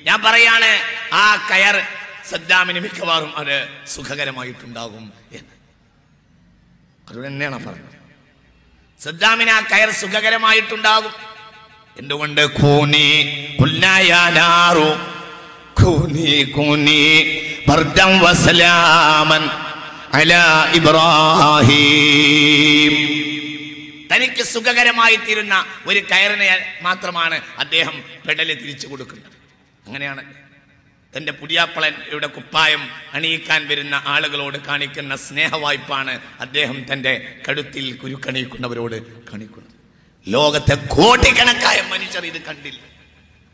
ഞാൻ പറയാണ് ആ കയർ സദ്ദാമിന് മിക്കവാറും അത് സുഖകരമായിട്ടുണ്ടാകും എന്ന്. അത് തന്നെയാണ് പറഞ്ഞത്. സദ്ദാമിന് ആ കയർ സുഖകരമായിട്ടുണ്ടാകും. എന്തുകൊണ്ട്? കൂനി കുല്ലായാനാറു കൂനി കൂനി ബർദം വസലാമൻ അലാ ഇബ്രാഹിം. തനിക്ക് സുഖകരമായി തീരുന്ന ഒരു കയറിനെ മാത്രമാണ് അദ്ദേഹം പെടല് തിരിച്ചു കൊടുക്കുന്നത്. അങ്ങനെയാണ് തന്റെ പുതിയാപ്പളയുടെ കുപ്പായം അണിയിക്കാൻ വരുന്ന ആളുകളോട് കാണിക്കുന്ന സ്നേഹവായ്പാണ് അദ്ദേഹം തന്റെ കഴുത്തിൽ കുരുക്കണിയിക്കുന്നവരോട് കാണിക്കുന്നത്. ലോകത്തെ കോടിക്കണക്കായ മനുഷ്യർ ഇത് കണ്ടില്ല.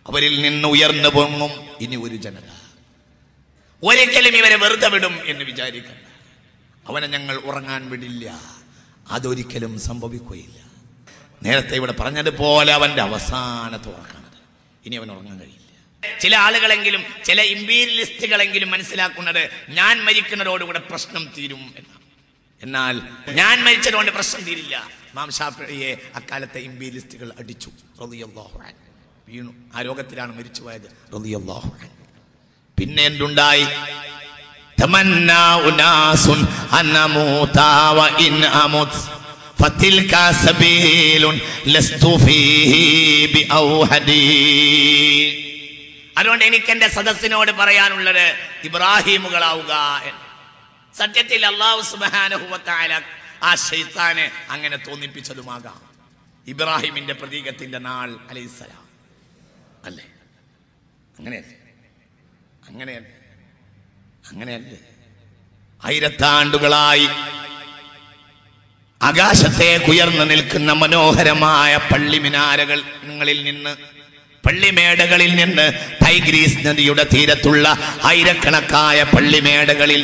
അവരിൽ നിന്ന് ഉയർന്നു പൊങ്ങും ഇനി ഒരു ജനത. ഒരിക്കലും ഇവരെ വെറുതെ വിടും എന്ന് വിചാരിക്കണ്ട. അവനെ ഞങ്ങൾ ഉറങ്ങാൻ വിടില്ല. അതൊരിക്കലും സംഭവിക്കുകയില്ല. നേരത്തെ ഇവിടെ പറഞ്ഞതുപോലെ അവന്റെ അവസാനത്തെ ഉറക്കാണത്. ഇനി അവൻ ഉറങ്ങാൻ കഴിയില്ല. ചില ആളുകളെങ്കിലും ചില ഇമ്പീരിയലിസ്റ്റുകളെങ്കിലും മനസ്സിലാക്കുന്നത് ഞാൻ മരിക്കുന്നതോടുകൂടെ പ്രശ്നം തീരും എന്നാണ്. എന്നാൽ ഞാൻ മരിച്ചതുകൊണ്ട് പ്രശ്നം തീരില്ല. ഇമാം ശാഫിഈയെ അക്കാലത്തെ ഇമ്പീരിയലിസ്റ്റുകൾ അടിച്ചു. റളിയല്ലാഹു അൻഹു വീണു. ആ രോഗത്തിലാണ് മരിച്ചുപോയത്. റളിയല്ലാഹു അൻഹു. പിന്നെ എന്തുണ്ടായി? തമന്നാ ഉനാസുൻ അനമൂതാ വ ഇൻ അമുത് ഫതിൽക സബീലുൻ ലസ്തു ഫീഹി ബിഔഹദി. അതുകൊണ്ട് എനിക്ക് എന്റെ സദസ്സിനോട് പറയാനുള്ളത് ഇബ്രാഹിമുകളാവുക. സത്യത്തിൽ അല്ലാഹു സുബ്ഹാനഹു വ തആല ആ ശൈത്താനെ അങ്ങനെ തോന്നിപ്പിച്ചതുമാകാം. ഇബ്രാഹിമിന്റെ പ്രതീകത്തിന്റെ നാൾ അലൈഹിസ്സലാം അല്ലേ? അങ്ങനെയല്ലേ? അങ്ങനെയല്ലേ? അങ്ങനെയല്ലേ? ആയിരത്താണ്ടുകളായി ആകാശത്തേക്ക് ഉയർന്നു നിൽക്കുന്ന മനോഹരമായ പള്ളിമിനാരകളിൽ നിന്ന്, പള്ളിമേടകളിൽ നിന്ന്, ടൈഗ്രീസ് നദിയുടെ തീരത്തുള്ള ആയിരക്കണക്കായ പള്ളിമേടകളിൽ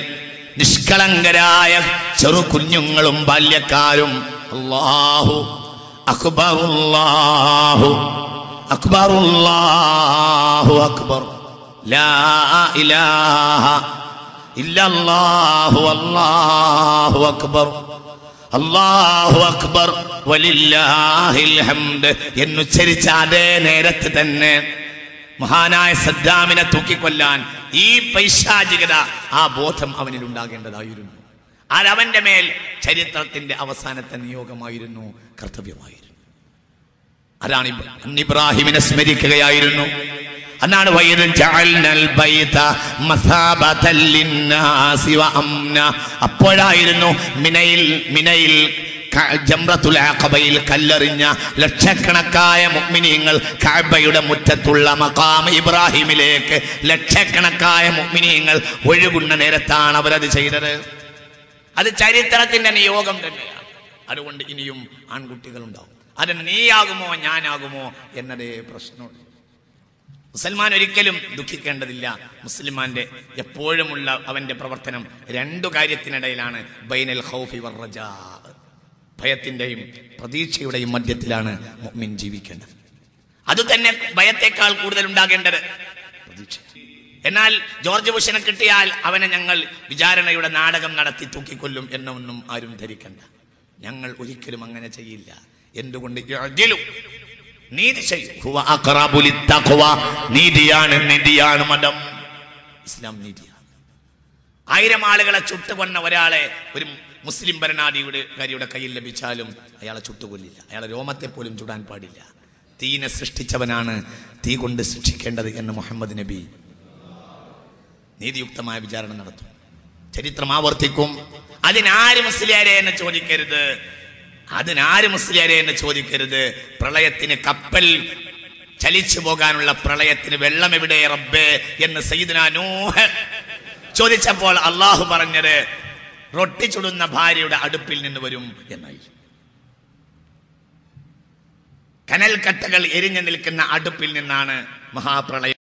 നിഷ്കളങ്കരായ ചെറു കുഞ്ഞുങ്ങളും ബാല്യക്കാരും അല്ലാഹു അക്ബർ അല്ലാഹു അക്ബർ അല്ലാഹു അക്ബർ ലാ ഇലാഹ ഇല്ലല്ലാഹു അല്ലാഹു അക്ബർ അല്ലാഹു അക്ബർ വലില്ലാഹിൽ ഹംദ് എന്നുച്ചരിച്ച അതേ നേരത്ത് തന്നെ മഹാനായ സദ്ദാമിനെ തൂക്കിക്കൊല്ലാൻ ഈ പൈശാചികത, ആ ബോധം അവനിൽ ഉണ്ടാകേണ്ടതായിരുന്നു. അതവന്റെ മേൽ ചരിത്രത്തിന്റെ അവസാനത്തെ നിയോഗമായിരുന്നു, കർത്തവ്യമായിരുന്നു. അതാണ് ഇബ്രാഹിമിനെ സ്മരിക്കുകയായിരുന്നു. അന്നാണ് അപ്പോഴായിരുന്നു മിനയിൽ ജംറത്തുൽ അഖബയിൽ കല്ലെറിഞ്ഞ ലക്ഷക്കണക്കായ മുഅ്മിനീങ്ങൾ കഅബയുടെ മുറ്റത്തുള്ള മഖാം ഇബ്രാഹിമിലേക്ക് ലക്ഷക്കണക്കായ മുഅ്മിനീങ്ങൾ ഒഴുകുന്ന നേരത്താണ് അവരത് ചെയ്തത്. അത് ചരിത്രത്തിന്റെ നിയോഗം തന്നെയാണ്. അതുകൊണ്ട് ഇനിയും ആൺകുട്ടികൾ ഉണ്ടാവും. അത് നീയാകുമോ ഞാനാകുമോ എന്നതേ പ്രശ്നമുള്ളൂ. മുസൽമാൻ ഒരിക്കലും ദുഃഖിക്കേണ്ടതില്ല. മുസ്ലിമാന്റെ എപ്പോഴുമുള്ള അവന്റെ പ്രവർത്തനം രണ്ടു കാര്യത്തിനിടയിലാണ്. ബൈനൽ ഖൗഫി വറജാ, ഭയത്തിന്റെയും പ്രതീക്ഷയുടെയും മധ്യത്തിലാണ് മുഅ്മിൻ ജീവിക്കേണ്ടത്. അതുതന്നെ ഭയത്തെക്കാൾ കൂടുതൽ ഉണ്ടാകേണ്ടത് പ്രതീക്ഷ. എന്നാൽ ജോർജ് ബുഷിനെ കിട്ടിയാൽ അവനെ ഞങ്ങൾ വിചാരണയുടെ നാടകം നടത്തി തൂക്കിക്കൊല്ലും എന്നൊന്നും ആരും ധരിക്കണ്ട. ഞങ്ങൾ ഒരിക്കലും അങ്ങനെ ചെയ്യില്ല. എന്തുകൊണ്ട്? നീതി ചെയ്യും. നീതിയാണ് മതം. ഇസ്ലാം നീതിയാണ്. 1000 ആളുകളെ ചുട്ടുകൊന്ന ഒരാളെ ഒരു മുസ്ലിം ഭരണാധികാരിയുടെ കയ്യിൽ ലഭിച്ചാലും അയാളെ ചുട്ടുകൊല്ലില്ല. അയാളെ രോമത്തെ പോലും ചുടാൻ പാടില്ല. തീനെ സൃഷ്ടിച്ചവനാണ് തീ കൊണ്ട് ശിക്ഷിക്കേണ്ടത് എന്ന് മുഹമ്മദ് നബി നീതിയുക്തമായ വിചാരണ നടത്തും. ചരിത്രം ആവർത്തിക്കും. അതിനാര് മുസ്ലിയാരെ എന്ന് ചോദിക്കരുത്. അതിനാര് മുസ്ലിയാരെ എന്ന് ചോദിക്കരുത്. പ്രളയത്തിന് കപ്പൽ ചലിച്ചു പോകാനുള്ള പ്രളയത്തിന് വെള്ളം എവിടെ റബ്ബേ എന്ന് സയ്യിദുനാ നൂഹ് ചോദിച്ചപ്പോൾ അള്ളാഹു പറഞ്ഞത് റൊട്ടി ചുടുന്ന ഭാര്യയുടെ അടുപ്പിൽ നിന്ന് വരും എന്നായി. കനൽ കട്ടകൾ എരിഞ്ഞു നിൽക്കുന്ന അടുപ്പിൽ നിന്നാണ് മഹാപ്രളയം.